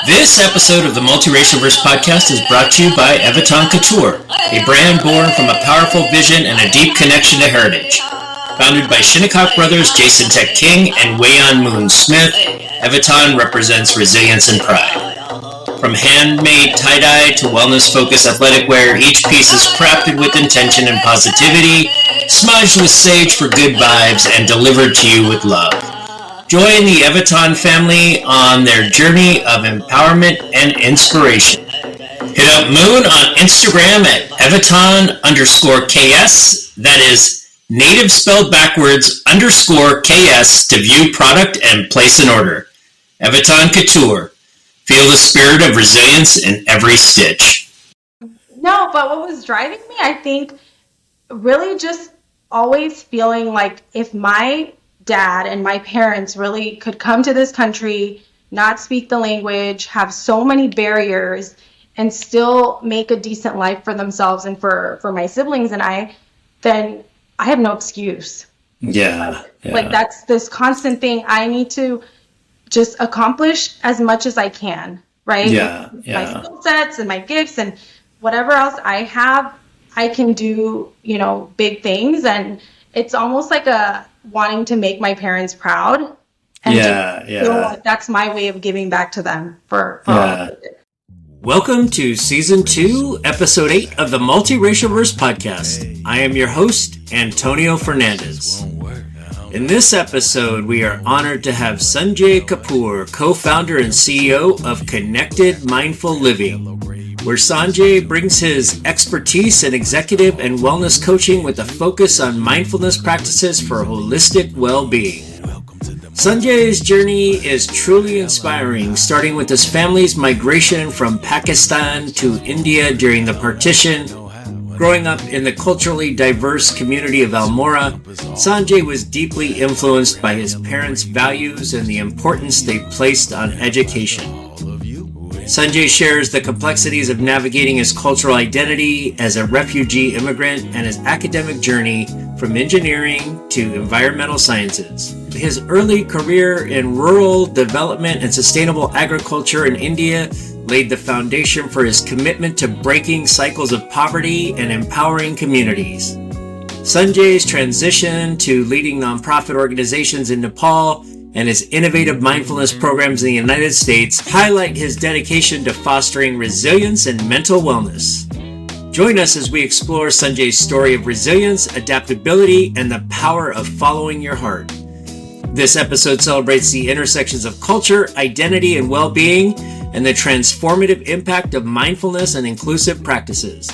This episode of the Multiracialverse podcast is brought to you by Couture, a brand born from a powerful vision and a deep connection to heritage. Founded by Shinnecock brothers Jason Tech King and Wayon Moon Smith, Eviton represents resilience and pride. From handmade tie-dye to wellness-focused athletic wear, each piece is crafted with intention and positivity, smudged with sage for good vibes, and delivered to you with love. Join the Eviton family on their journey of empowerment and inspiration. Hit up Moon on Instagram at Eviton_KS, that is native spelled backwards _KS to view product and place an order. Eviton Couture. Feel the spirit of resilience in every stitch. No, but what was driving me, I think, really just always feeling like if my dad and my parents really could come to this country, not speak the language, have so many barriers, and still make a decent life for themselves and for my siblings and I, then I have no excuse. Yeah. Like that's this constant thing. I need to just accomplish as much as I can, right? Yeah. My skill sets and my gifts and whatever else I have, I can do, big things. And it's almost like a wanting to make my parents proud. And feel like that's my way of giving back to them for all of it. Welcome to Season 2, Episode 8 of the Multiracialverse podcast. I am your host, Antonio Fernandez. In this episode, we are honored to have Sanjay Kapoor, co-founder and CEO of Connected Mindful Living, where Sanjay brings his expertise in executive and wellness coaching with a focus on mindfulness practices for holistic well-being. Sanjay's journey is truly inspiring, starting with his family's migration from Pakistan to India during the partition. Growing up in the culturally diverse community of Almora, Sanjay was deeply influenced by his parents' values and the importance they placed on education. Sanjay shares the complexities of navigating his cultural identity as a refugee immigrant and his academic journey from engineering to environmental sciences. His early career in rural development and sustainable agriculture in India laid the foundation for his commitment to breaking cycles of poverty and empowering communities. Sanjay's transition to leading nonprofit organizations in Nepal and his innovative mindfulness programs in the United States highlight his dedication to fostering resilience and mental wellness. Join us as we explore Sanjay's story of resilience, adaptability, and the power of following your heart. This episode celebrates the intersections of culture, identity, and well-being, and the transformative impact of mindfulness and inclusive practices.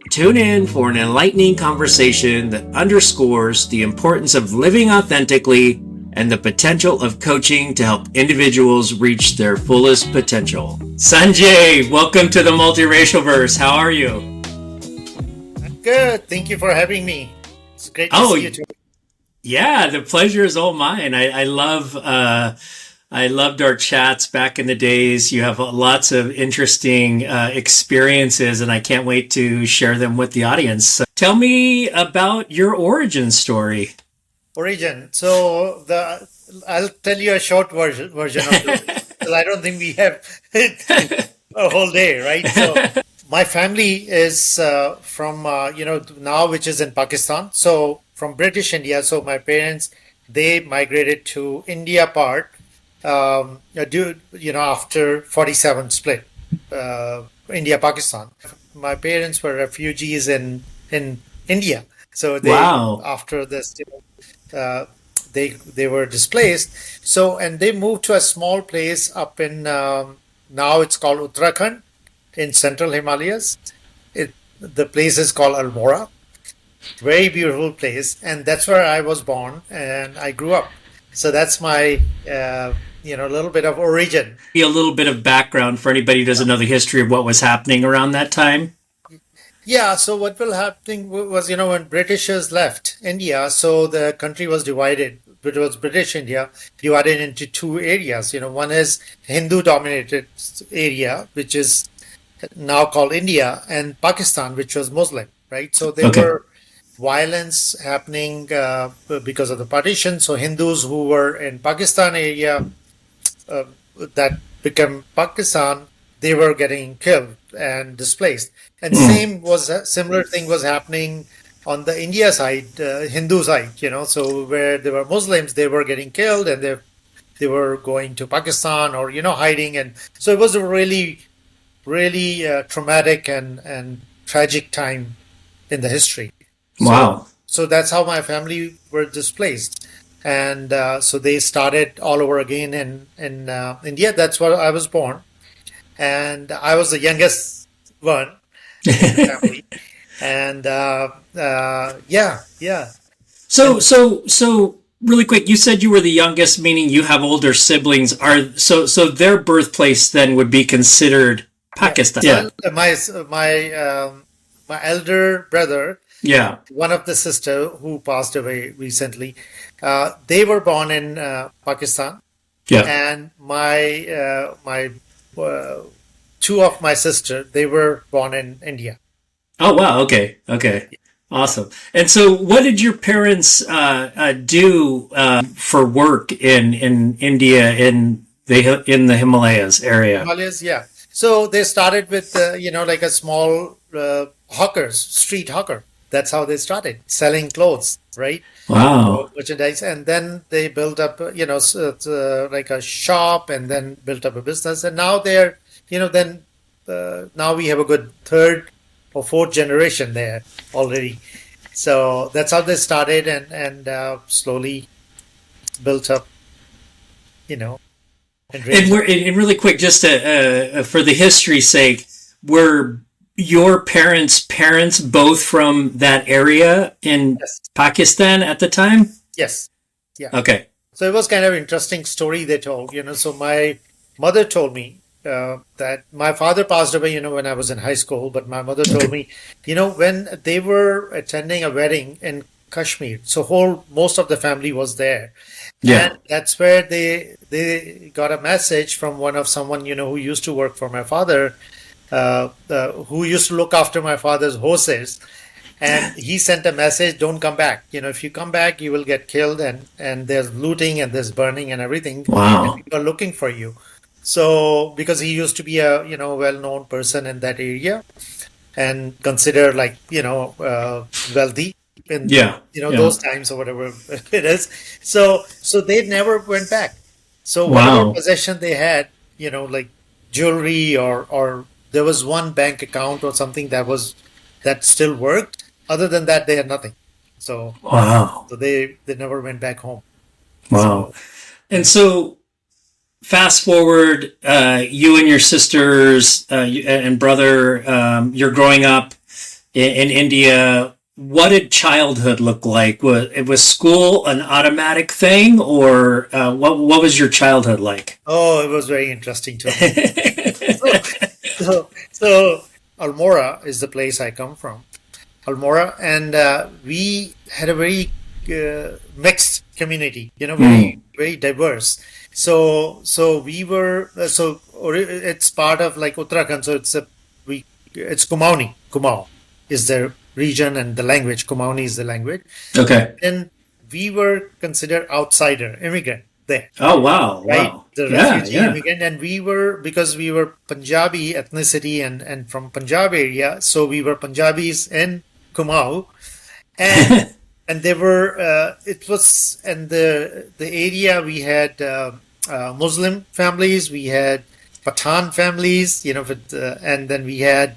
Tune in for an enlightening conversation that underscores the importance of living authentically and the potential of coaching to help individuals reach their fullest potential. Sanjay, welcome to the Multiracialverse. How are you? I'm good. Thank you for having me. It's great to see you too. Yeah, the pleasure is all mine. I loved our chats back in the days. You have lots of interesting experiences, and I can't wait to share them with the audience. So tell me about your origin story. So I'll tell you a short version of it, because I don't think we have a whole day, right? So my family is from now, which is in Pakistan. So from British India. So my parents, they migrated to India part after 47 split, India Pakistan. My parents were refugees in India. So after this, they were displaced. So, and they moved to a small place up in, now it's called Uttarakhand in central Himalayas. The place is called Almora. Very beautiful place. And that's where I was born and I grew up. So that's my, a little bit of origin. A little bit of background for anybody who doesn't know the history of what was happening around that time. Yeah, so what will happen was, when Britishers left India, so the country was divided. It was British India divided into two areas. One is Hindu-dominated area, which is now called India, and Pakistan, which was Muslim, right? So there were violence happening because of the partition. So Hindus who were in Pakistan area, that became Pakistan, they were getting killed and displaced. And same was a similar thing was happening on the India side, Hindu side, so where there were Muslims, they were getting killed and they were going to Pakistan or, hiding. And so it was a really, really traumatic and tragic time in the history. Wow. So that's how my family were displaced. And so they started all over again in India. That's where I was born. And I was the youngest one in the family. And yeah. So really quick, you said you were the youngest, meaning you have older siblings. So their birthplace then would be considered Pakistan. Yeah. My elder brother, Yeah. one of the sister who passed away recently, they were born in Pakistan. Yeah. And my two of my sister, they were born in India. Oh, wow. Okay. Awesome. And so what did your parents do for work in India in the Himalayas area? Himalayas, yeah. So they started with like a small street hawker. That's how they started selling clothes, right? Wow. Merchandise, and then they built up, like a shop, and then built up a business, and now they're, then now we have a good third or fourth generation there already. So that's how they started, and slowly built up, and raised. And really quick, just for the history's sake, were your parents both from that area in Yes. Pakistan at the time? Yes. Yeah. Okay. So it was kind of an interesting story they told, So my mother told me that my father passed away, when I was in high school. But my mother told me, when they were attending a wedding in Kashmir, so most of the family was there. Yeah. And that's where they got a message from someone, who used to work for my father, who used to look after my father's horses. And he sent a message, don't come back. If you come back, you will get killed, and there's looting and there's burning and everything. Wow. And people are looking for you. So, because he used to be a, well-known person in that area and considered wealthy in, those times or whatever it is. So they never went back. So whatever possession they had, like jewelry or there was one bank account or something that still worked. Other than that, they had nothing. So wow. So they never went back home. Wow. And so fast forward, you and your sisters and brother, you're growing up in India. What did childhood look like? Was school an automatic thing, or what was your childhood like? Oh, it was very interesting to me. So Almora is the place I come from. Almora, and we had a very mixed community, very diverse. So we were it's part of like Uttarakhand. So it's Kumaoni. Kumaon is the region and the language. Kumaoni is the language. Okay. And we were considered outsider, immigrant there. Oh wow! Right, Wow. the refugee immigrant, and because we were Punjabi ethnicity and from Punjab area, so we were Punjabis in Kumaon, and and there were it was and the area we had Muslim families, we had Pathan families, and then we had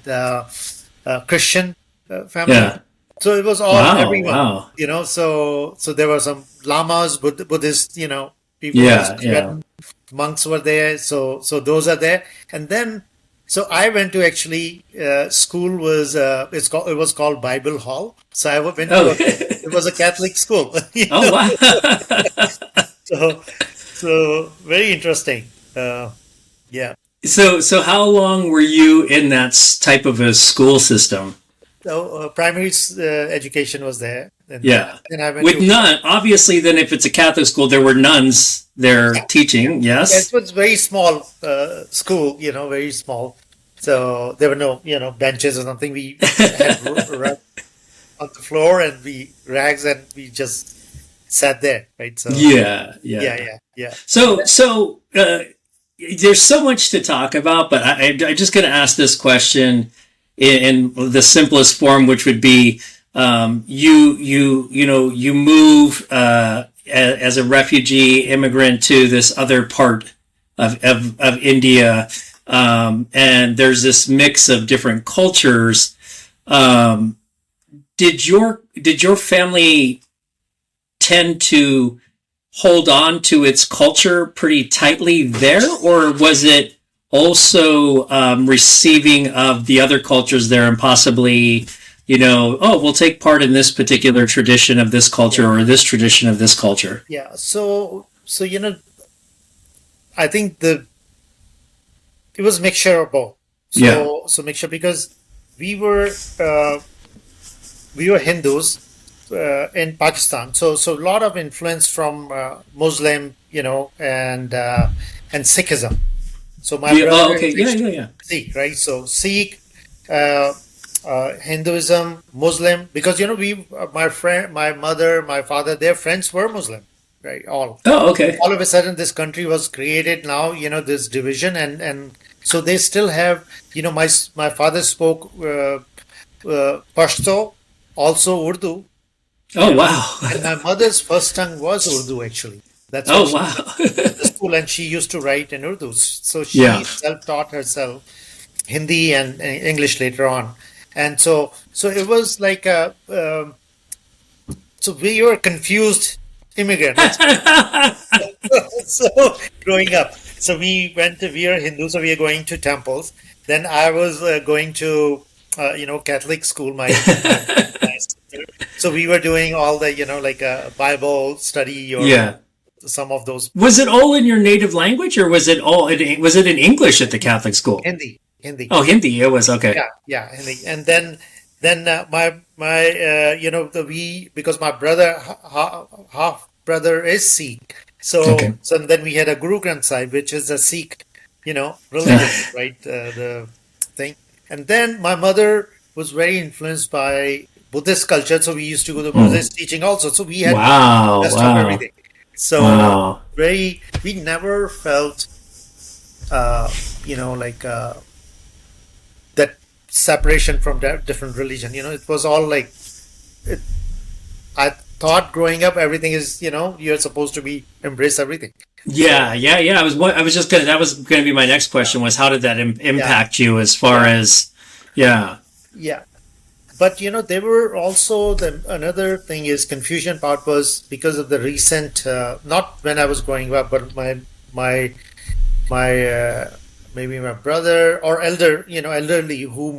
Christian family. Yeah. So it was all everyone, wow. So there were some lamas, Buddhist, people, monks were there. So those are there, and then so I went to actually school was it was called Bible Hall. So I went to it was a Catholic school. Oh wow! So very interesting. Yeah. So how long were you in that type of a school system? So primary education was there. And then I went with none. Obviously, then if it's a Catholic school, there were nuns there teaching. Yes. It was very small school. Very small. So there were no benches or something. We had on the floor and rags and we just sat there. Right. So Yeah. yeah. So there's so much to talk about, but I'm just going to ask this question in the simplest form, which would be, you move as a refugee immigrant to this other part of India, and there's this mix of different cultures. Did your family tend to hold on to its culture pretty tightly there, or was it also receiving of the other cultures there and possibly, we'll take part in this particular tradition of this culture or this tradition of this culture? Yeah. So I think it was mixture of both. So mixture, because we were Hindus in Pakistan. So a lot of influence from Muslim, and Sikhism. So my brother is Sikh, right? So Sikh, Hinduism, Muslim, because my mother, my father, their friends were Muslim, right? All. Oh, okay. All of a sudden, this country was created. Now, this division, and so they still have. My father spoke Pashto, also Urdu. Oh, wow. And my mother's first tongue was Urdu, actually. That's wow. The school, and she used to write in Urdu. So she self-taught herself Hindi and English later on. And so it was like so we were confused immigrants. So growing up, so we are Hindus, so we are going to temples. Then I was going to Catholic school. My so we were doing all the like a Bible study or some of those. Was it all in your native language, or was it in English at the Catholic school? Hindi. Oh, Hindi. It was okay. Yeah, Hindi. And then because my brother half brother is Sikh, so then we had a Guru Granth Sahib, which is a Sikh, religion, right? The thing. And then my mother was very influenced by Buddhist culture, so we used to go to Buddhist teaching also. So we had best of everything. So we never felt, that separation from different religion. It was all like, I thought growing up, everything is, you're supposed to embrace everything. Yeah. That was going to be my next question, was how did that impact you as far as, Yeah. But there were also another thing is confusion part was because of the recent not when I was growing up, but my maybe my brother or elderly who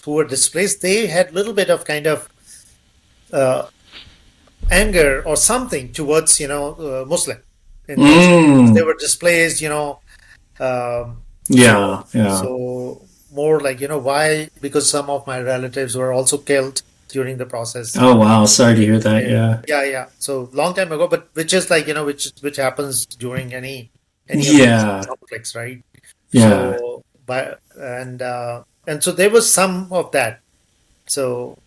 were displaced, they had a little bit of kind of anger or something towards Muslim. They were displaced, So more like, why? Because some of my relatives were also killed during the process. Oh, wow. Sorry to hear that. Yeah. So long time ago, but which is like, which happens during any of these conflicts, right? Yeah. So, and so there was some of that. So,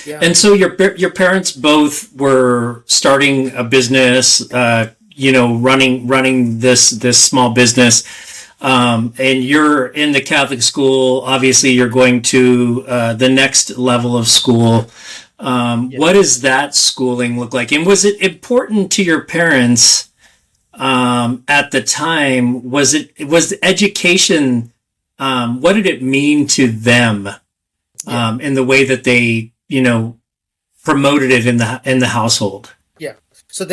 yeah. And so your parents both were starting a business, running this small business. And you're in the Catholic school. Obviously, you're going to the next level of school. What does that schooling look like? And was it important to your parents at the time? Was education? What did it mean to them in the way that they promoted it in the household? Yeah. So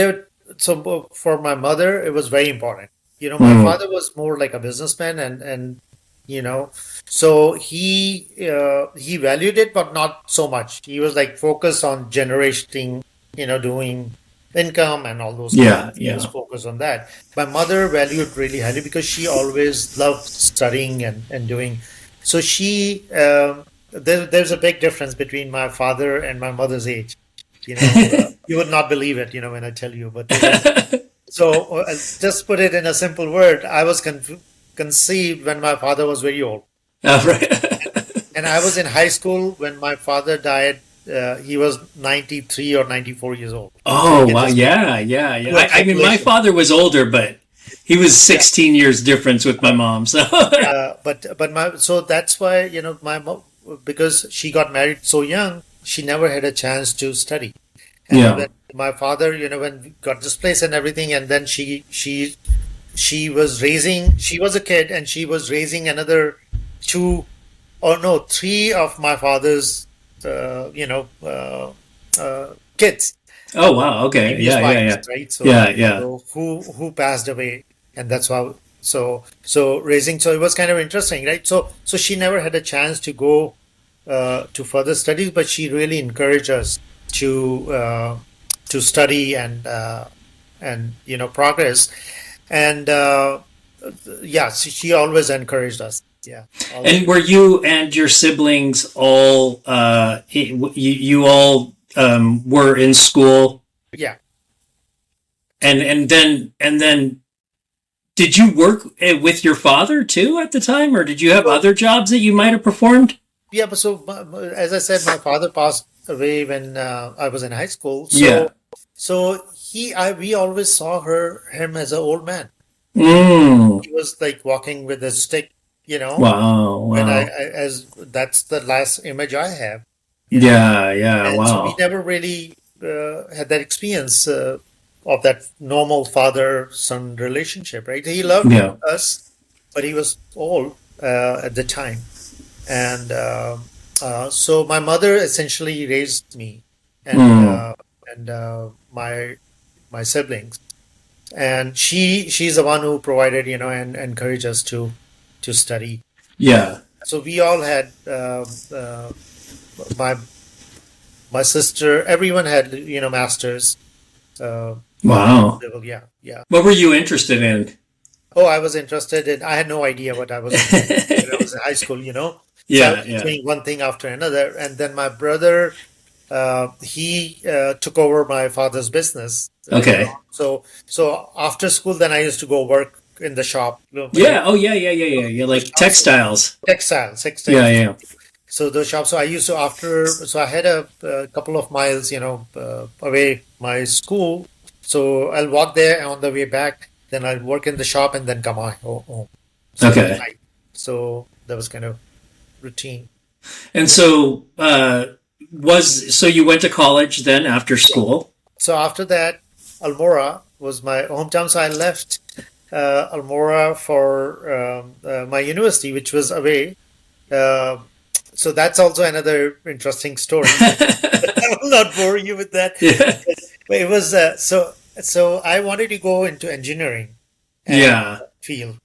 for my mother, it was very important. My father was more like a businessman, and so he valued it, but not so much. He was like focused on generating, doing income and all those things. He was focused on that. My mother valued really highly because she always loved studying and doing. So she there's a big difference between my father and my mother's age. You would not believe it, when I tell you, but. So just put it in a simple word. I was conceived when my father was very old. Oh, right. And I was in high school when my father died. He was 93 or 94 years old. Oh, wow. Yeah. I mean, my father was older, but He was 16 years difference with my mom. So but my so that's why my mom, because she got married so young, she never had a chance to study. And then yeah. when my father, when we got this place and everything, and then she was a kid and she was raising another two, or no, three of my father's, kids, Oh wow. Okay. previous Yeah. Yeah. wives, Yeah. right? So, Yeah. Yeah. who passed away, and that's how. So raising. So it was kind of interesting, right? So she never had a chance to go to further studies, but she really encouraged us to study and progress. And yeah, she always encouraged us. Yeah, always. And were you and your siblings all you all were in school, Yeah. and then did you work with your father too at the time, or did you have So other jobs that you might have performed? yeah, but as I said, my father passed away when I was in high school. Yeah. So we always saw him as an old man. Mm. He was like walking with a stick, you know. Wow. When Wow. as that's the last image I have, you know. Yeah. Yeah. And so we Wow. never really had that experience of that normal father-son relationship, right? He loved Yeah. us, but he was old at the time. And so my mother essentially raised me and Mm. my siblings, and she's the one who provided, and encouraged us to study. Yeah. So we all had my my sister, everyone had masters uh, Wow. level. Yeah, yeah. What were you interested in? Oh, I was interested in. I had no idea what I was interested in when I was in high school. So I Yeah. was Yeah. doing one thing after another, and then my brother, he took over my father's business. Okay. So after school, then I used to go work in the shop, Yeah. Oh yeah. Yeah. Yeah. Yeah. Yeah. Like shops, textiles. Yeah. textiles. Yeah. So the shop. So I used to So I had a couple of miles, away my school. So I'll walk there, and on the way back, then I'll work in the shop and then come home. So at Okay. night. So that was kind of routine. And so so you went to college then after Yeah. school? So after that, Almora was my hometown. So I left Almora for my university, which was away. Uh, so that's also another interesting story. I will not bore you with that. Yeah. But it was so I wanted to go into engineering Yeah. field.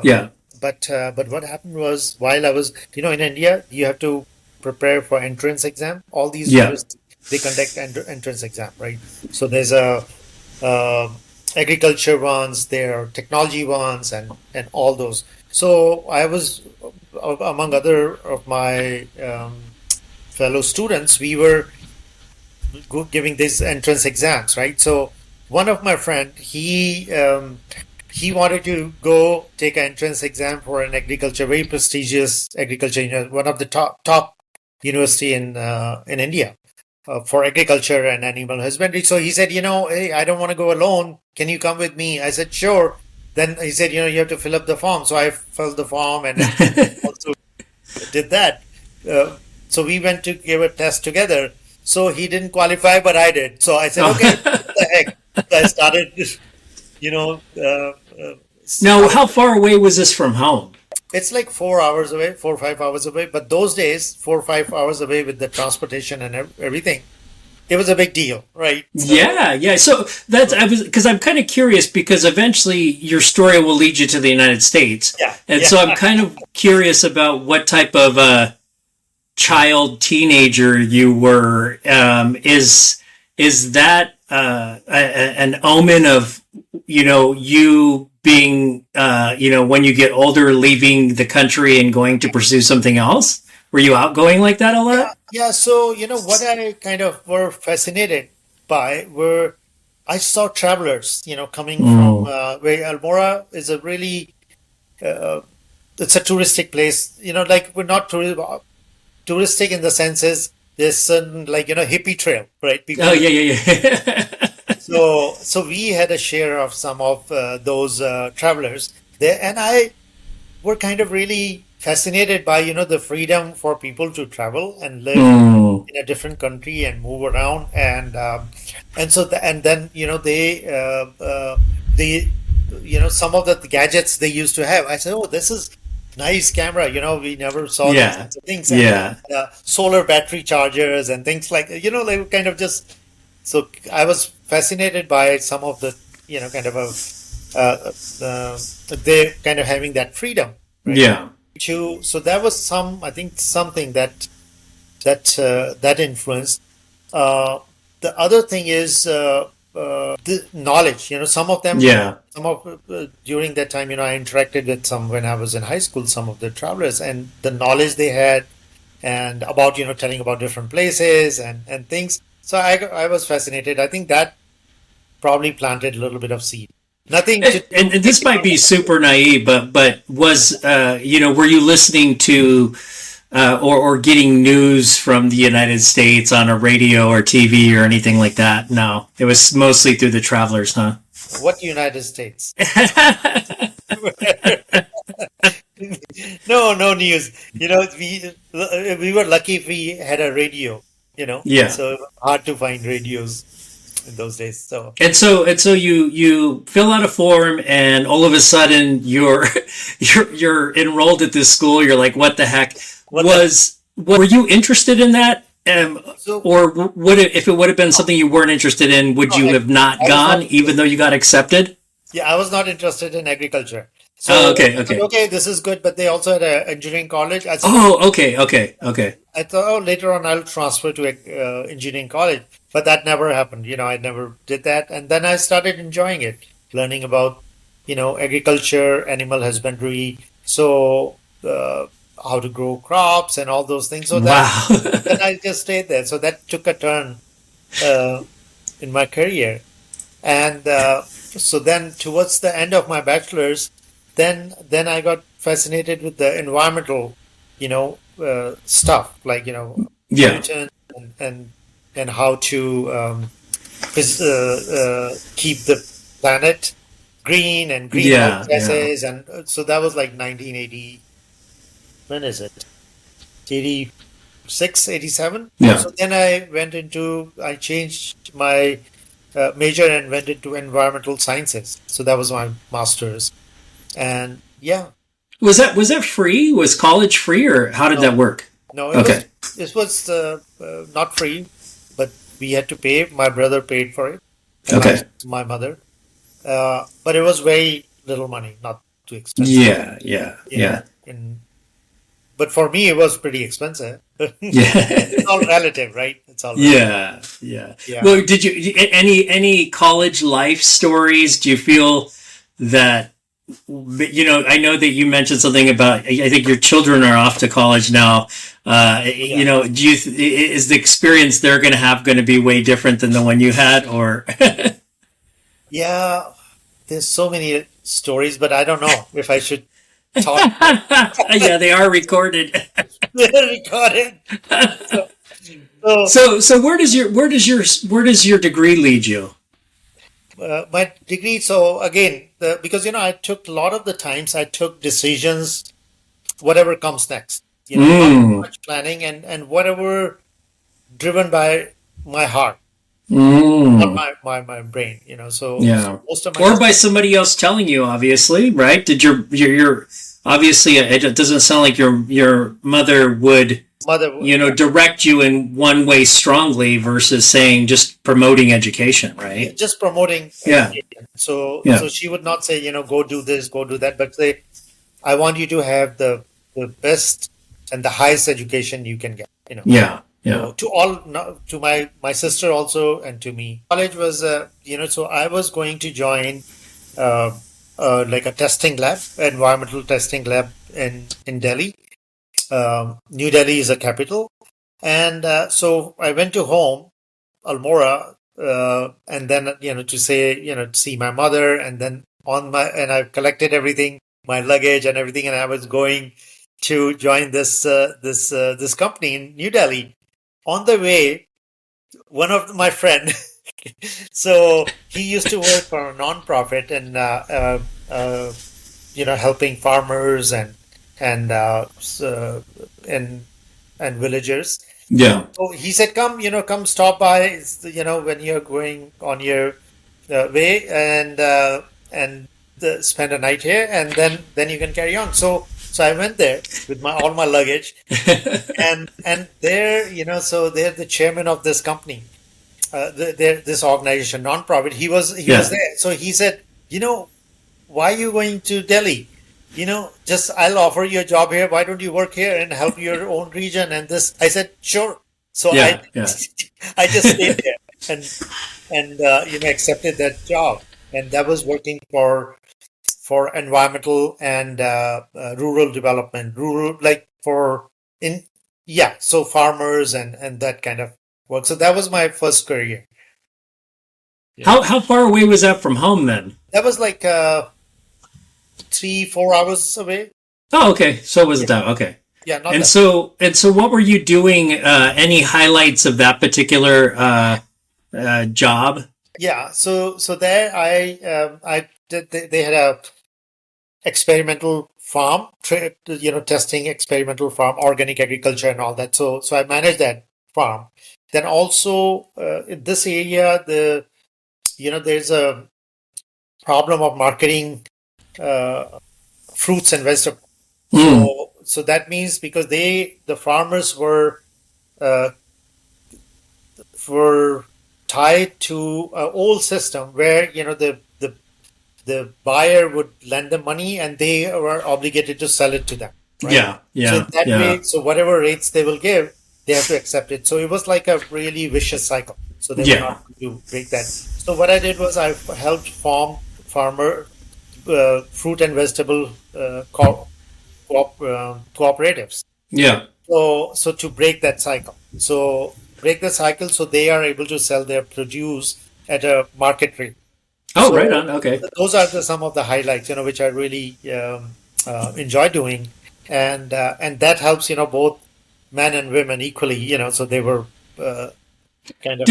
Yeah. But what happened was, while I was, in India, you have to prepare for entrance exam. All these Yeah. universities, they conduct entrance exam, right? So there's a uh, agriculture ones, there are technology ones, and all those. So I was among other of my fellow students. We were giving these entrance exams, right? So one of my friend, he wanted to go take an entrance exam for an agriculture, very prestigious agriculture, one of the top university in India for agriculture and animal husbandry. So he said, hey, I don't want to go alone. Can you come with me? I said, sure. Then he said, you have to fill up the form. So I filled the form and also did that. So we went to give a test together. So he didn't qualify, but I did. So I said, okay, what the heck? So I started, you know, uh, uh, Now, how far away was this from home? it's like 4 hours away, 4 or 5 hours away. But those days, 4 or 5 hours away with the transportation and everything, it was a big deal, right? So Yeah, yeah. So that's I was because I'm kind of curious because eventually your story will lead you to the United States, yeah, and yeah, so I'm kind of curious about what type of child teenager you were. Is that an omen of you being when you get older leaving the country and going to pursue something else? Were you outgoing like that a lot? yeah. So what I kind of were fascinated by were, I saw travelers, coming from Mm. where Almora is a really uh, it's a touristic place. Like we're not touristic in the sense is there's certain, like hippie trail, right? Oh People yeah, yeah, yeah. so So we had a share of some of those travelers there, and I were kind of really fascinated by the freedom for people to travel and live Mm. in a different country and move around, and so and then they some of the gadgets they used to have. I said, oh, this is nice camera. We never saw these Yeah. kinds of things, and Yeah. solar battery chargers and things like they were kind of just. So I was fascinated by some of the kind of they kind of having that freedom, right? Yeah. So that was I think something that influenced. Uh, the other thing is the knowledge. Some of them, Yeah. during that time, I interacted with some when I was in high school. Some of the travelers and the knowledge they had, and about telling about different places and things. So I was fascinated. I think that probably planted a little bit of seed. Nothing to And this might be super naive, but was were you listening to or getting news from the United States on a radio or TV or anything like that? No, it was mostly through the travelers, huh? what United States. No news. We were lucky if we had a radio. Yeah. So hard to find radios in those days. So And so you fill out a form, and all of a sudden you're enrolled at this school. You're like, what the heck? what Were you interested in that? so Or if it would have been something you weren't interested in, would no, you have not I was gone not. even though you got accepted? Yeah, I was not interested in agriculture. Oh, So okay, I thought, okay. okay, this is good, but they also had an engineering college. Oh, okay, okay, okay. I thought, oh, later on I'll transfer to engineering college, but that never happened. I never did that, and then I started enjoying it, learning about agriculture, animal husbandry, so how to grow crops and all those things. So that Wow. then I just stayed there. So that took a turn uh, in my career. And so then towards the end of my bachelor's, then I got fascinated with the environmental, stuff like Yeah, pollutants and how to keep the planet green and greenhouse yeah, yeah, gases. And so that was like 1980. When is it? 86, 87. yeah. So then I changed my major and went into environmental sciences. So that was my master's. And yeah, Was that free? Was college free, or how did no, that work? no, Okay, it was not free, but we had to pay. My brother paid for it, and okay. my mother. But it was very little money, not too expensive. Yeah, yeah, You yeah, know, in But for me, it was pretty expensive. It's yeah. all relative, right? It's all relative. Yeah, yeah. Yeah. Well, did you any college life stories? Do you feel that I know that you mentioned something about I think your children are off to college now. Yeah. Do is the experience they're going to be way different than the one you had, or Yeah. There's so many stories, but I don't know if I should talk yeah, they are recorded. recorded. So, so So where does your degree lead you? my degree. So again, because I took a lot of the times I took decisions, whatever comes next. Not Mm, much planning and whatever driven by my heart, not mm. my brain. So Yeah. most of my Or by somebody else telling you, obviously, right? Did your obviously it doesn't sound like your mother would, mother, yeah, direct you in one way strongly versus saying just promoting education, yeah, right? just promoting Yeah. education. So Yeah. she would not say, go do this, go do that, but say, I want you to have the best and the highest education you can get. Yeah. Yeah. To all, no, to my sister also, and to me. College was, so I was going to join uh, like a testing lab, environmental testing lab in Delhi. New Delhi is a capital, and so I went to home, Almora, and then to say to see my mother, and then and I collected everything, my luggage and everything, and I was going to join this company in New Delhi. On the way, one of my friend So he used to work for a nonprofit and helping farmers and and villagers. Yeah. So he said, "Come, come stop by, when you're going on your way and spend a night here, and then you can carry on." So I went there with my all my luggage, and there, so they're the chairman of this company, this organization, non-profit. He was Yeah. there. So he said, why are you going to Delhi? Just I'll offer you a job here. Why don't you work here and help your own region? And this, I said, sure. So I, Yeah. Yeah. I just stayed there and accepted that job, and that was working for environmental and rural development, rural like for in yeah, so farmers and that kind of work. So that was my first career. Yeah, How far away was that from home then? that was like 3-4 hours away. Oh, okay. So it was Yeah, that. Okay. yeah, not And that. so what were you doing? Any highlights of that particular job? Yeah, so there I did. They had a experimental farm, testing experimental farm, organic agriculture, and all that. So I managed that farm. Then also in this area, there's a problem of marketing uh, fruits and vegetables. Mm. So that means because the farmers uh, were tied to an old system where the buyer would lend them money and they were obligated to sell it to them, right? Yeah. So in Yeah. that Yeah. way, so whatever rates they will give, they have to accept it. So it was like a really vicious cycle. So they were Yeah. not going to break that. So what I did was I helped form farmer fruit and vegetable cooperatives. Yeah. So to break that cycle. So break the cycle so they are able to sell their produce at a market rate. Oh, right So on. Okay. those are some of the highlights, which I really enjoy doing, and that helps, both men and women equally, so they were uh, kind of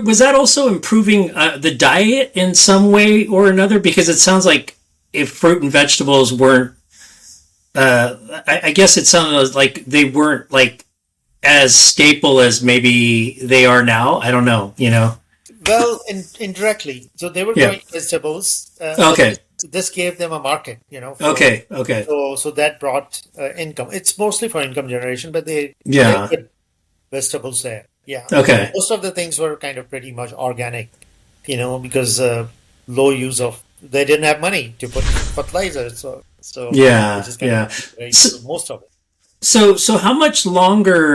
Was that also improving the diet in some way or another? Because it sounds like if fruit and vegetables weren't, I guess it sounded like they weren't like as staple as maybe they are now. I don't know. well indirectly. So they were Yeah. growing vegetables, but Okay. this gave them a market, for Okay. Okay. so that brought income. It's mostly for income generation, but they have Yeah. good vegetables there. Yeah, so Okay. most of the things were kind of pretty much organic, because low use of they didn't have money to put fertilizer, so they Yeah. just kind of Yeah. made So, most of it. so how much longer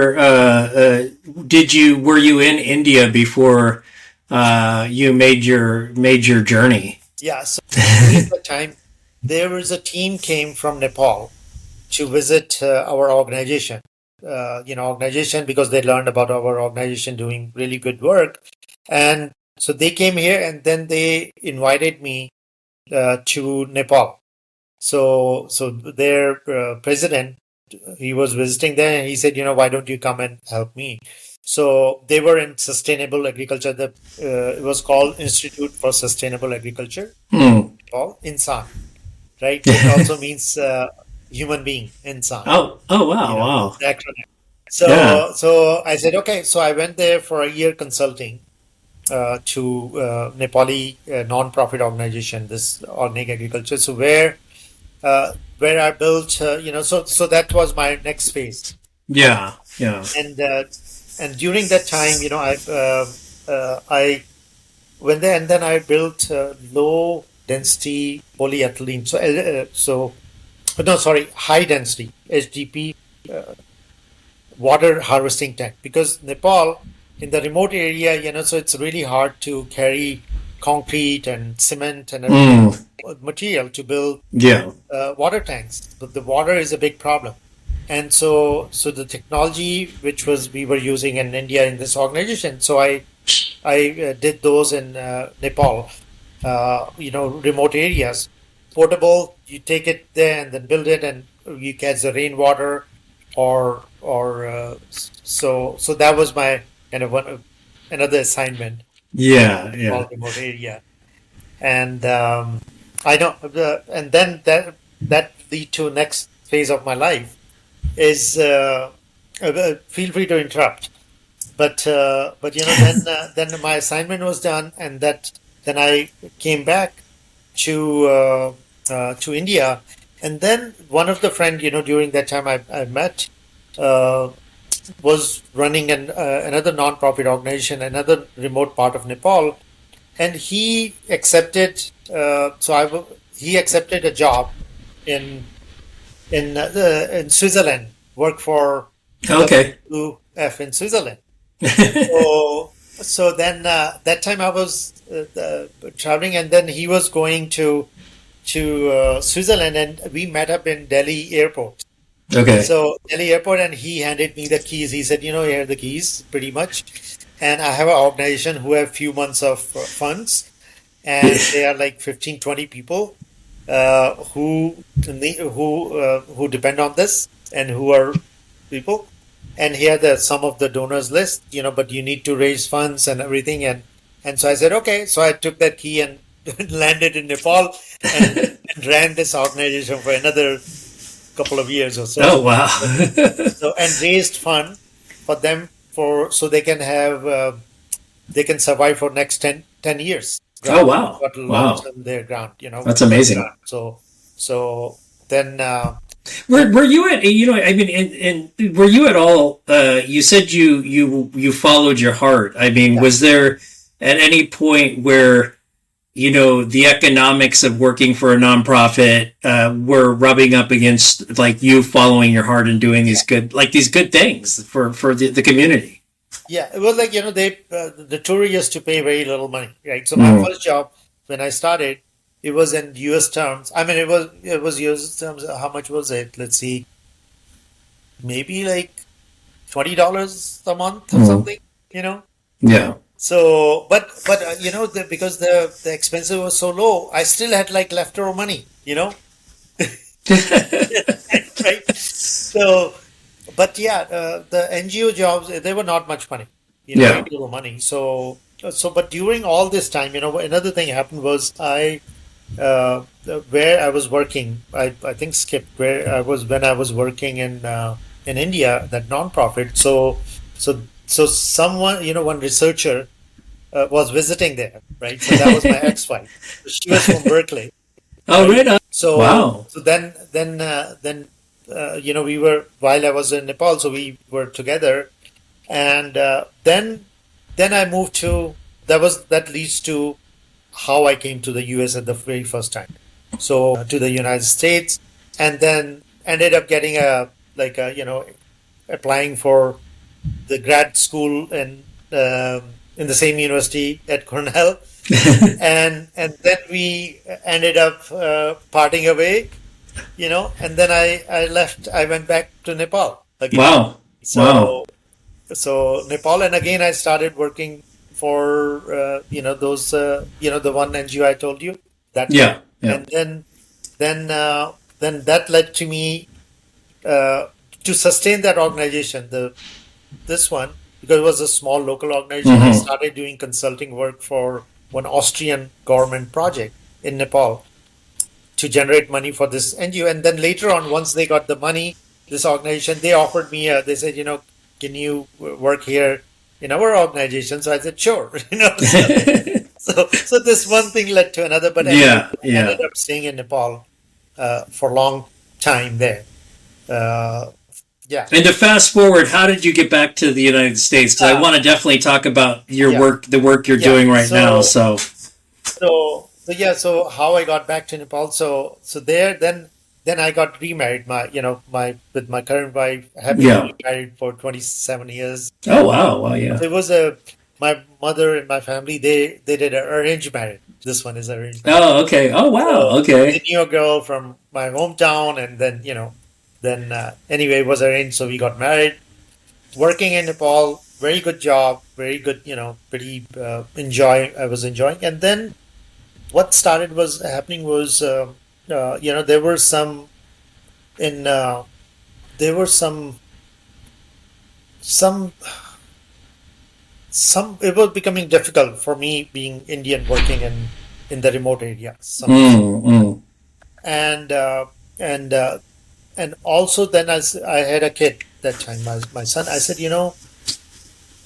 did you were you in India before you made your journey? Yeah, so during that time, there was a team came from Nepal to visit our organization. Organization because they learned about our organization doing really good work, and so they came here and then they invited me to Nepal. So their president, he was visiting there, and he said, why don't you come and help me? So they were in sustainable agriculture. It was called Institute for Sustainable Agriculture, Hmm. called INSAN, right? It also means human being, INSAN. Oh. Oh. Wow. That's Wow. the acronym. Yeah. So I said, okay. So I went there for a year consulting to Nepali non-profit organization, this organic agriculture. So where I built, so that was my next phase. Yeah. Yeah. And during that time, I went there and then I built low density polyethylene. No, sorry, high density HDP water harvesting tank, because Nepal in the remote area, so it's really hard to carry concrete and cement and everything Hmm. material to build Yeah. water tanks. But the water is a big problem. And so the technology which was we were using in India in this organization, so I did those in Nepal, remote areas, portable. You take it there and then build it, and you catch the rainwater, or so that was my kind of another assignment. Yeah, small yeah. remote area. And I know, and then that lead to next phase of my life is feel free to interrupt. But then my assignment was done, and that then I came back to India, and then one of the friend during that time I met uh, was running another non-profit organization, another remote part of Nepal, and he accepted. He accepted a job in in Switzerland, work for Okay. WWF in Switzerland. So then that time I was traveling, and then he was going to Switzerland, and we met up in Delhi airport. Okay. So Delhi airport, and he handed me the keys. He said, here are the keys, pretty much. And I have an organization who have few months of funds, and they are like 15, 20 people who depend on this, and who are people. And here the some of the donors list, but you need to raise funds and everything. And so I said, okay. So I took that key and landed in Nepal, and ran this organization for another couple of years or Oh, so. wow. And raised fund for them, for so they can have they can survive for next 10 years. Oh, Grant wow. got Wow. launched in their grant, That's first amazing. grant. So then Were you at, I mean, and were you at all, you said you followed your heart. I mean, yeah. was there at any point where, the economics of working for a nonprofit were rubbing up against like you following your heart and doing these good things for the community? Yeah, it was like the tourists used to pay very little money, right? So my Mm. first job when I started, it was in U.S. terms. I mean, it was U.S. terms. How much was it? Let's see, maybe like $20 a month or Mm. something, you know. Yeah. So, but because the expenses was so low, I still had like leftover money, right? So, but yeah, the NGO jobs, they were not much money, very Yeah. little money. But during all this time, another thing happened was where I was working, I think skipped where I was when I was working in India, that nonprofit. So someone, one researcher was visiting there, right? So that was my ex-wife. She was from Berkeley, Oh, right? right on. So Wow. so then we were while I was in Nepal, so we were together, and then I moved to that leads to how I came to the US at the very first time. So to the United States, and then ended up getting applying for the grad school in the same university at Cornell, and then we ended up parting away, and then I left. I went back to Nepal again. Wow. Wow. So Nepal, and again I started working for those the one NGO I told you, that one, Yeah. Yeah. and then that led to me uh, to sustain that organization, this one, because it was a small local organization. I Hmm. started doing consulting work for one Austrian government project in Nepal to generate money for this NGO. And then later on, once they got the money, this organization, they offered me, they said, can you work here in our organization? So I said, sure. So this one thing led to another. But anyway, Yeah. I ended Yeah. up staying in Nepal for a long time there. Uh, yeah, And to fast forward, how did you get back to the United States? Because I uh, want to definitely talk about your yeah, work, the work you're yeah. doing right now. So, So how I got back to Nepal. So there, then I got remarried. With my current wife, I have been yeah. married for 27 years. Oh, wow. Wow. Yeah. It was my mother and my family. They did an arranged marriage. This one is arranged marriage. Oh, okay. Oh, wow. So they Okay. knew a girl from my hometown, and then anyway, it was arranged. So we got married. Working in Nepal, very good job, very good. Pretty enjoy. I was enjoying, and then what started was happening was there were some in there were some it was becoming difficult for me being Indian working in the remote area. Mm, mm. And and uh, and also then as I had a kid that time, my son, I said,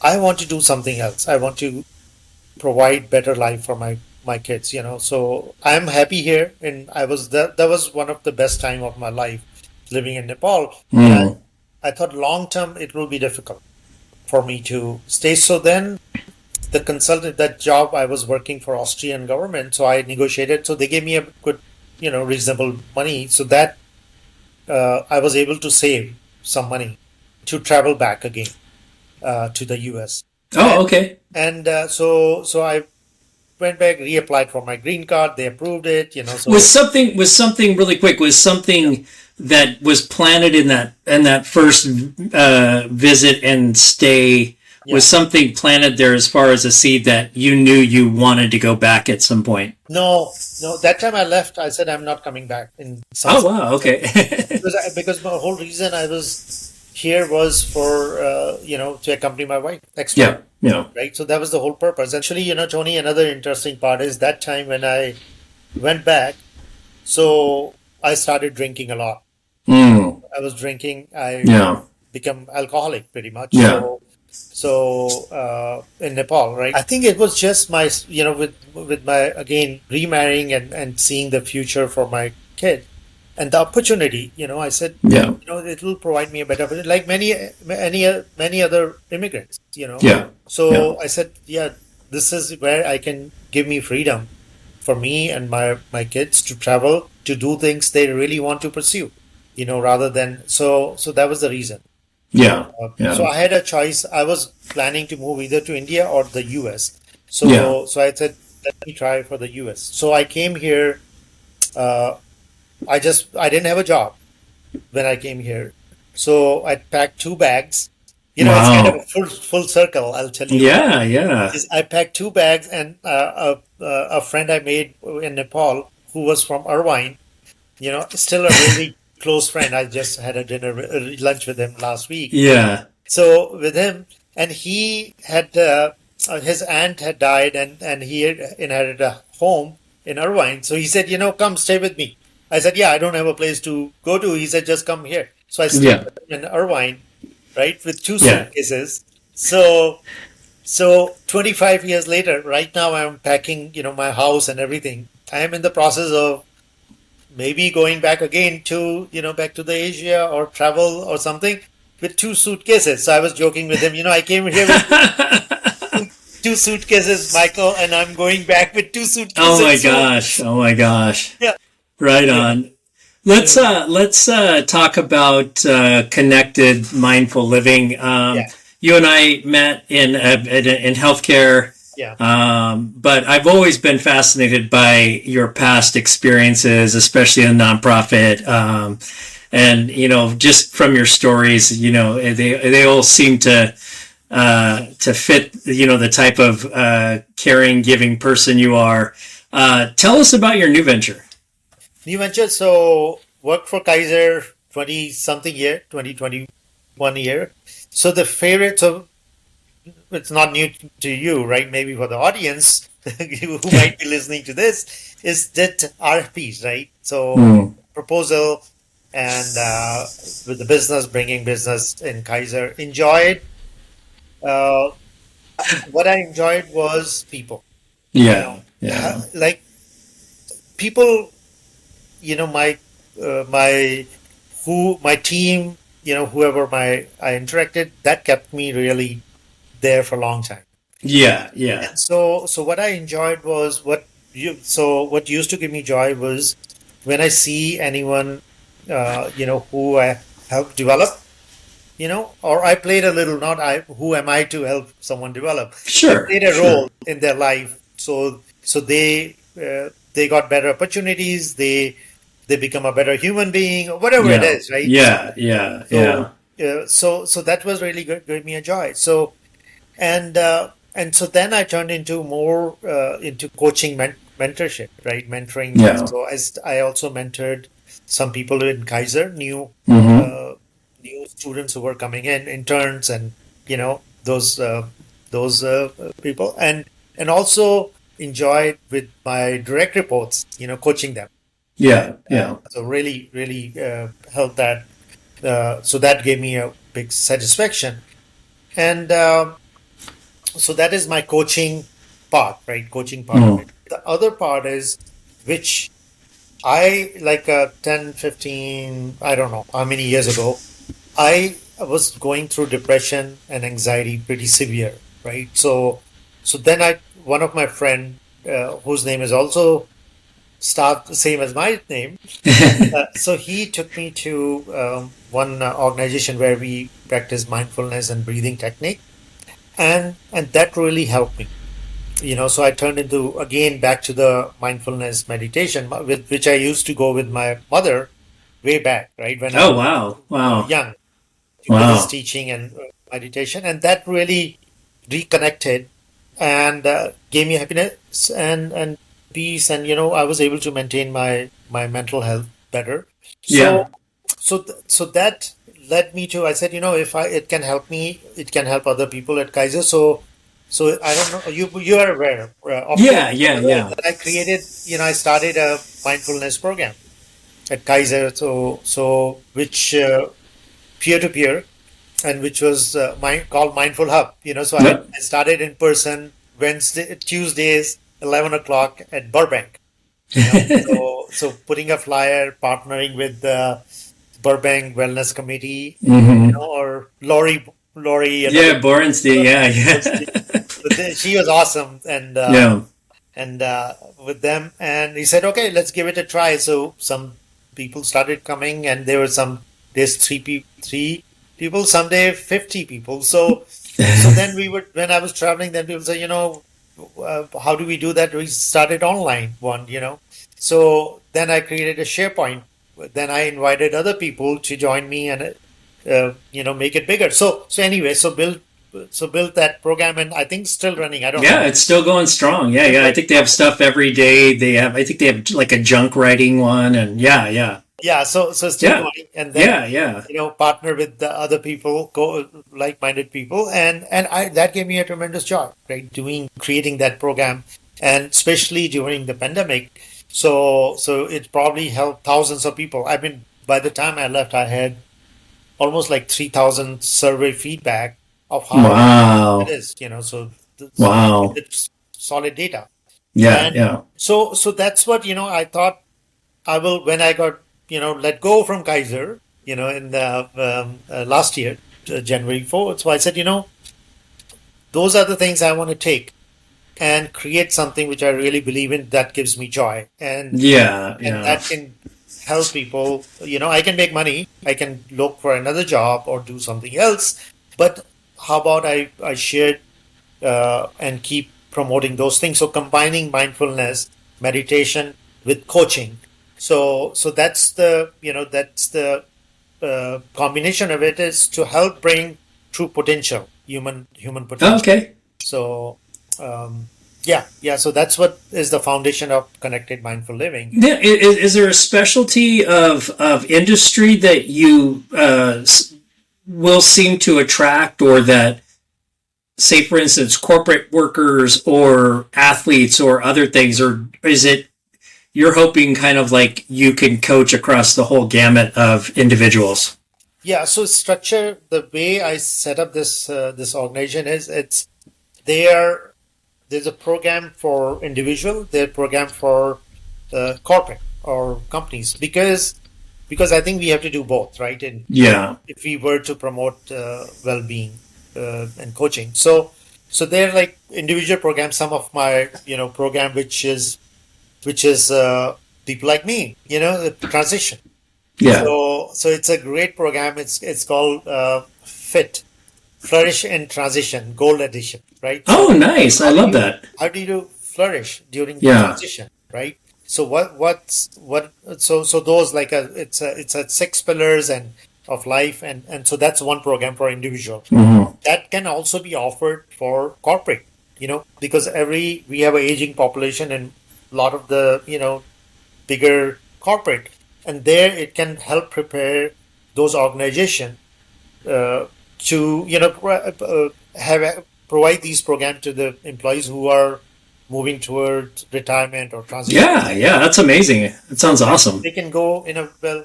I want to do something else. I want to provide better life for my kids. So I'm happy here, and that was one of the best time of my life living in Nepal. But Mm. I thought long term it will be difficult for me to stay. So then the consultant, that job, I was working for Austrian government, so I negotiated. So they gave me a good, reasonable money, so that I was able to save some money to travel back again to the US. Oh, And okay. so I went back, reapplied for my green card. They approved it. Was something really quick? Was something that was planted in that first visit and stay? Was Yeah. something planted there as far as a seed that you knew you wanted to go back at some point? No, no. That time I left, I said I'm not coming back in some Oh sense. wow. Okay. Because my whole reason I was here was for to accompany my wife, ex-wife, Yeah. Yeah. right? So that was the whole purpose. And actually, Tony, another interesting part is that time when I went back, so I started drinking a lot. Mm. I was drinking. I Yeah. become alcoholic pretty much. Yeah. So in Nepal, right? I think it was just my, with my again remarrying and seeing the future for my kid and the opportunity. I said, Yeah. it will provide me a better opportunity, like many other immigrants. Yeah. Yeah. So I said, yeah, this is where I can give me freedom for me and my kids to travel to do things they really want to pursue. Rather than so that was the reason. Yeah. So Yeah. I had a choice. I was planning to move either to India or the US. Yeah. So I said, let me try for the US. So I came here. Uh, I didn't have a job when I came here. So I packed two bags. It's kind of a Wow. full circle. I'll tell you. Yeah. Yeah. Is I packed two bags, and a friend I made in Nepal who was from Irvine. Still a really close friend. I just had a lunch with him last week. Yeah. So with him, and he had his aunt had died, and he had inherited a home in Irvine. So he said, come stay with me. I said, yeah, I don't have a place to go to. He said, just come here. So I stayed Yeah. with him in Irvine, right, with two Yeah. suitcases. So 25 years later, right now I'm packing, my house and everything. I am in the process of maybe going back again to, back to the Asia or travel or something with two suitcases. So I was joking with him, I came here with two suitcases, Michael, and I'm going back with two Oh my suitcases. So gosh. Oh my gosh. yeah, Right yeah, on. Let's yeah, talk about connected mindful living. yeah, You and I met in healthcare, yeah, but I've always been fascinated by your past experiences, especially in nonprofit. And just from your stories, they all seem to fit the type of caring, giving person you are. Tell us about your new venture. New venture. So worked for Kaiser 20 something year, 2021 year. So the favorite, so it's not new to you, right? Maybe for the audience who might be listening to this, is that RFPs, right? So Mm. proposal and with the business, bringing business in Kaiser. Enjoyed. Uh, what I enjoyed was people, Yeah, yeah, like people, my my team, whoever I interacted, that kept me really there for a long time. yeah, yeah, And so what I enjoyed was what used to give me joy was when I see anyone, who I helped develop, or I played a little, not I, who am I to help someone develop? I sure, played a sure. role in their life. So they got better opportunities. They become a better human being, or whatever it Yeah, is, right? yeah, yeah, So, yeah, so that was really good, gave me a joy. And so then I turned into more into coaching, mentorship, right? Mentoring. yeah. So as I also mentored some people in Kaiser, Mm-hmm. new students who were coming in, interns, and those. those people, and also enjoyed with my direct reports, coaching them. Yeah, yeah. So really, really helped that. So that gave me a big satisfaction. And so that is my coaching part, right? Coaching part of Mm. it. The other part is which I like 10, 15, I don't know how many years ago, I was going through depression and anxiety pretty severe, right? So then one of my friend, whose name is also start the same as my name, so he took me to one organization where we practice mindfulness and breathing technique, and that really helped me. So I turned into again back to the mindfulness meditation, with which I used to go with my mother way back, right when I Oh, was wow. Wow. young, to Buddhist Wow. teaching and meditation, and that really reconnected and gave me happiness and peace, and I was able to maintain my mental health better. Yeah. So that led me to, I said, if it can help me, it can help other people at Kaiser. So I don't know, you are aware, of course, Yeah, yeah, yeah. that I created, I started a mindfulness program at Kaiser, so which peer to peer, and which was called Mindful Hub. So Yep. I started in person Tuesdays, 11 o'clock at Burbank. So putting a flyer, partnering with the Burbank Wellness Committee, Hmm. or Lori, another Yeah, Borenstein. Yeah, yeah. she was awesome, Yeah. and with them, and he said, okay, let's give it a try. So some people started coming, and there were some days three people, some day 50 people. So then when I was traveling, then people say, how do we do that? We started online one, So then I created a SharePoint. Then I invited other people to join me, and make it bigger. So anyway, so built that program, and I think still running. I don't Yeah, know. it's still going strong. Yeah, Still yeah. I going think they have strong. stuff every day. I think they have like a junk writing one, and yeah, yeah, Yeah, so still yeah, going, and then yeah, yeah, partner with the other people, like-minded people, and that gave me a tremendous joy, right? Creating that program, and especially during the pandemic. So it probably helped thousands of people. I mean, by the time I left, I had almost like 3,000 survey feedback of how it wow, is, so wow, it's solid data. yeah, And yeah, so that's what, I thought I will, when I got, let go from Kaiser, in the last year, January 4th. So I said, those are the things I want to take and create something which I really believe in, that gives me joy. yeah, And yeah, that can help people. I can make money, I can look for another job or do something else. But how about I share and keep promoting those things? So combining mindfulness, meditation with coaching. So that's the combination of it, is to help bring true potential, human potential. okay. So yeah. So that's what is the foundation of connected mindful living. Yeah, is there a specialty of industry that you will seem to attract, or that, say, for instance, corporate workers or athletes or other things, or is it you're hoping kind of like you can coach across the whole gamut of individuals? Yeah. So structure, the way I set up this organization is, there's a program for individual, there's a program for corporate or companies, because I think we have to do both, right? And Yeah. if we were to promote well-being and coaching, so they're like individual programs. Some of my program, which is people like me, the transition. Yeah. So it's a great program. It's called FIT, Flourish and Transition Gold Edition, right? Oh, So nice. I how do love you that. how do you flourish during the Yeah. transition, right? So so those, like, it's a 6 pillars and of life, and so that's one program for individual. Hmm. That can also be offered for corporate, because we have an aging population, and a lot of the bigger corporate, and there it can help prepare those organizations uh, to have provide these programs to the employees who are moving towards retirement or transition. Yeah, that's amazing. It sounds awesome. They can go in a well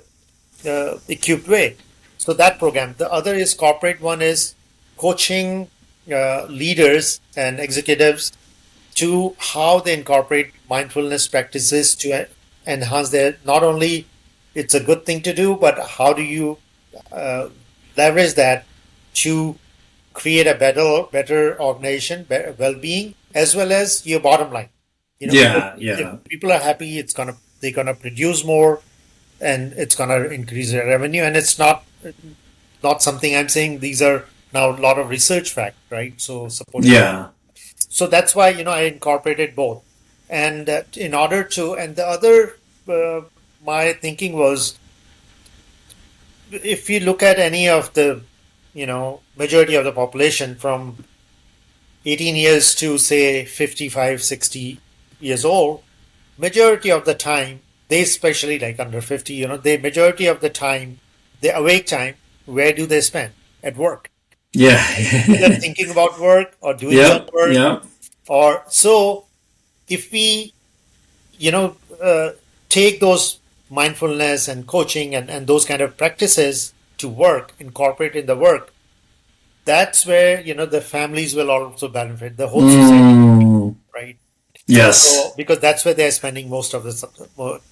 equipped way. So that program. The other is corporate one is coaching leaders and executives to how they incorporate mindfulness practices to enhance their, not only it's a good thing to do, but how do you leverage that to create a better organization, better well-being, as well as your bottom line. If people are happy, they're gonna produce more, and it's gonna increase their revenue. And it's not something I'm saying. These are now a lot of research fact, right? So supporting. Yeah. So that's why I incorporated both, and in order to, and the other, my thinking was, if you look at any of the, majority of the population from 18 years to say 55, 60 years old, majority of the time, they especially like under 50, they majority of the time, the awake time, where do they spend? At work. Yeah. Either thinking about work or doing some work. Yeah. Or so if we, take those mindfulness and coaching and those kind of practices to work, incorporate in the work, that's where, the families will also benefit, the whole society, right? Yes. So, because that's where they're spending most of the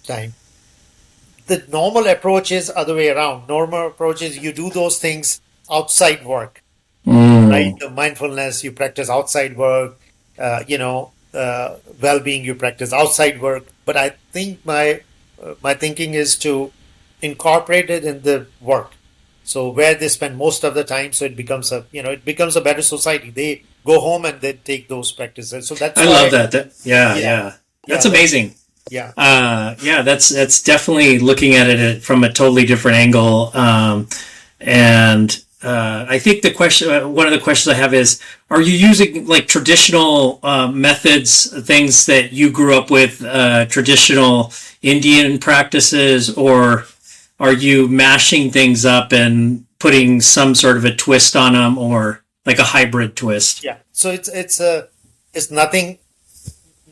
time. The normal approach is other way around. Normal approach is you do those things outside work, right? The mindfulness, you practice outside work, well-being, you practice outside work. But I think my thinking is to incorporate it in the work. So where they spend most of the time, so it becomes a better society. They go home and they take those practices. So that's I love that. Yeah. That's amazing. Yeah. That's definitely looking at it from a totally different angle. I think one of the questions I have is, are you using like traditional methods, things that you grew up with, traditional Indian practices, or are you mashing things up and putting some sort of a twist on them, or like a hybrid twist? Yeah. So it's nothing.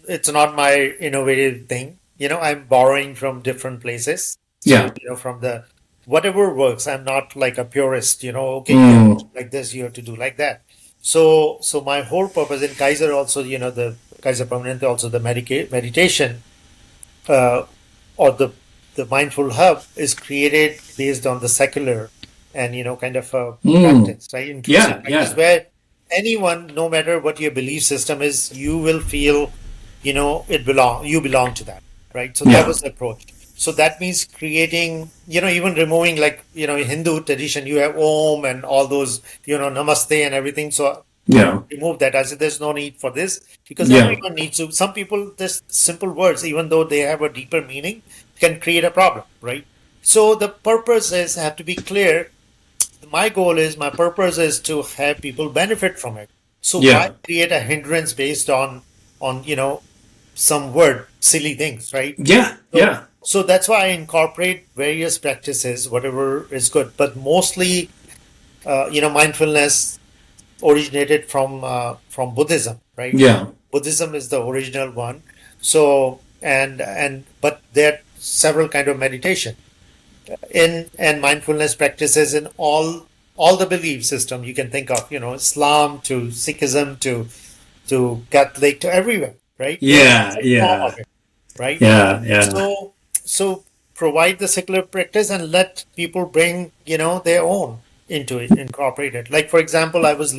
It's not my innovative thing. I'm borrowing from different places. So, from the whatever works. I'm not like a purist. Okay, you have to do like this, you have to do like that. So my whole purpose in Kaiser also, the Kaiser Permanente, also the meditation, or the mindful hub is created based on the secular and kind of a practice, right? Inclusive practice where anyone, no matter what your belief system is, you will feel you belong to that, right? So that was the approach. So that means creating, even removing, like, Hindu tradition, you have Om and all those, Namaste and everything. So remove that. I said, there's no need for this, because everyone needs to. Some people, this simple words, even though they have a deeper meaning, can create a problem, right? So the purpose have to be clear. My purpose is to have people benefit from it. So why create a hindrance based on some word, silly things, right? So that's why I incorporate various practices, whatever is good. But mostly, mindfulness originated from Buddhism, right? Yeah. Buddhism is the original one. So but there are several kind of meditation and mindfulness practices in all the belief system you can think of. Islam to Sikhism to Catholic to everywhere, right? Right? So provide the secular practice and let people bring, their own into it, incorporate it. Like, for example, I was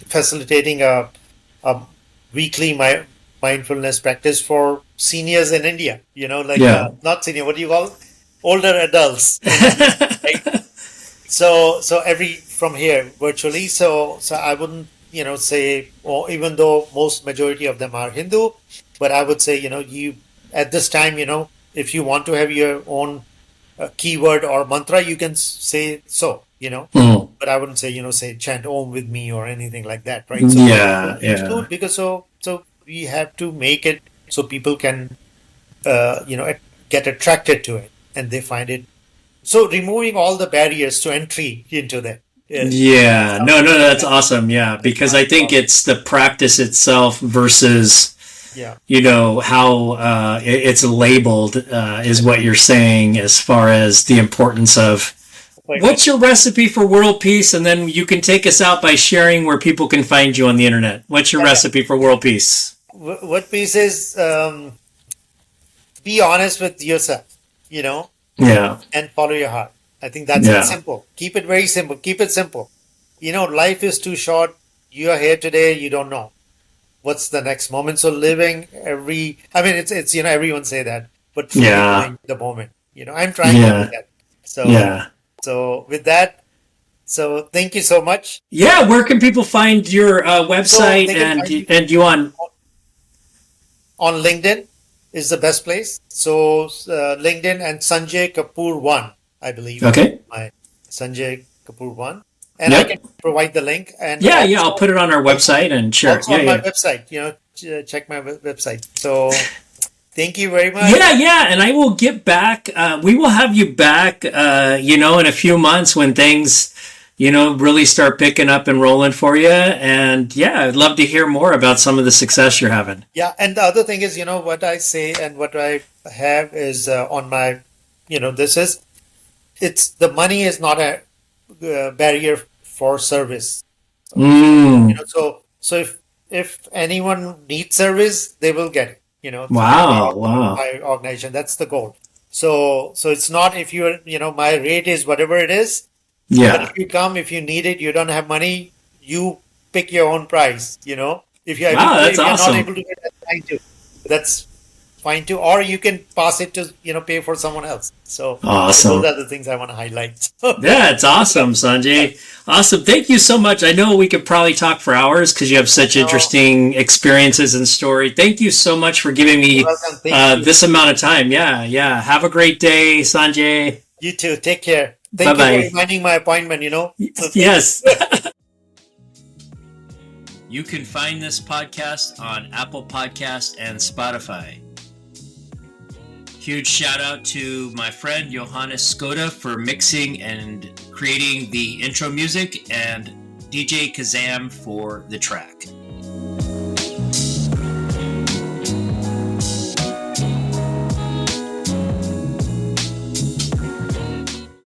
facilitating a weekly mindfulness practice for seniors in India, not senior, what do you call it? Older adults. Right? So from here virtually. So I wouldn't, say, or even though majority of them are Hindu, but I would say, you at this time, if you want to have your own keyword or mantra, you can say so, but I wouldn't say, say chant Om with me or anything like that, right? So because so we have to make it so people can, get attracted to it and they find it. So removing all the barriers to entry into that. Yeah, no, that's awesome. Yeah, because I think it's the practice itself versus, Yeah. how it's labeled is what you're saying as far as the importance of what's your recipe for world peace, and then you can take us out by sharing where people can find you on the internet. What's your recipe for world peace? What piece is be honest with yourself, Yeah, and follow your heart. I think that's yeah, simple. Keep it very simple. Keep it simple. Life is too short. You are here today. You don't know what's the next moment. So living it's everyone say that, but truly yeah, living the moment. I'm trying to do yeah, that. So yeah. so with that, so thank you so much. Yeah, where can people find your So website they can find me and you on? on LinkedIn is the best place. So LinkedIn and Sanjay Kapoor one, I believe. Okay. My Sanjay Kapoor one, and I can Yep. provide the link. And Yeah. I'll put it on our website and share it. also Yeah, on my yeah. website, check my website. So thank you very much. Yeah, and I will get back. We will have you back, in a few months when things, really start picking up and rolling for you. And yeah, I'd love to hear more about some of the success you're having. Yeah, and the other thing is, what I say and what I have is on my, this is it's the money is not a barrier for service. Mm, So if anyone needs service, they will get it. Through wow. my organization. That's the goal. So it's not if you're my rate is whatever it is, but Yeah. if you come, if you need it, you don't have money, you pick your own price. If you're able Wow, to, that's if you're not awesome. able to, that's fine too. That's fine too. Or you can pass it to pay for someone else. So those Awesome. are the things I want to highlight. Yeah, it's awesome, Sanjay. Awesome. Thank you so much. I know we could probably talk for hours because you have I such know. interesting experiences and story. Thank you so much for giving You're me welcome. Thank you. this amount of time. Yeah. Have a great day, Sanjay. You too. Take care. Bye Thank you for bye. reminding my appointment. So thank you. Yes. You can find this podcast on Apple Podcast and Spotify. Huge shout out to my friend Johannes Skoda for mixing and creating the intro music, and DJ Kazam for the track.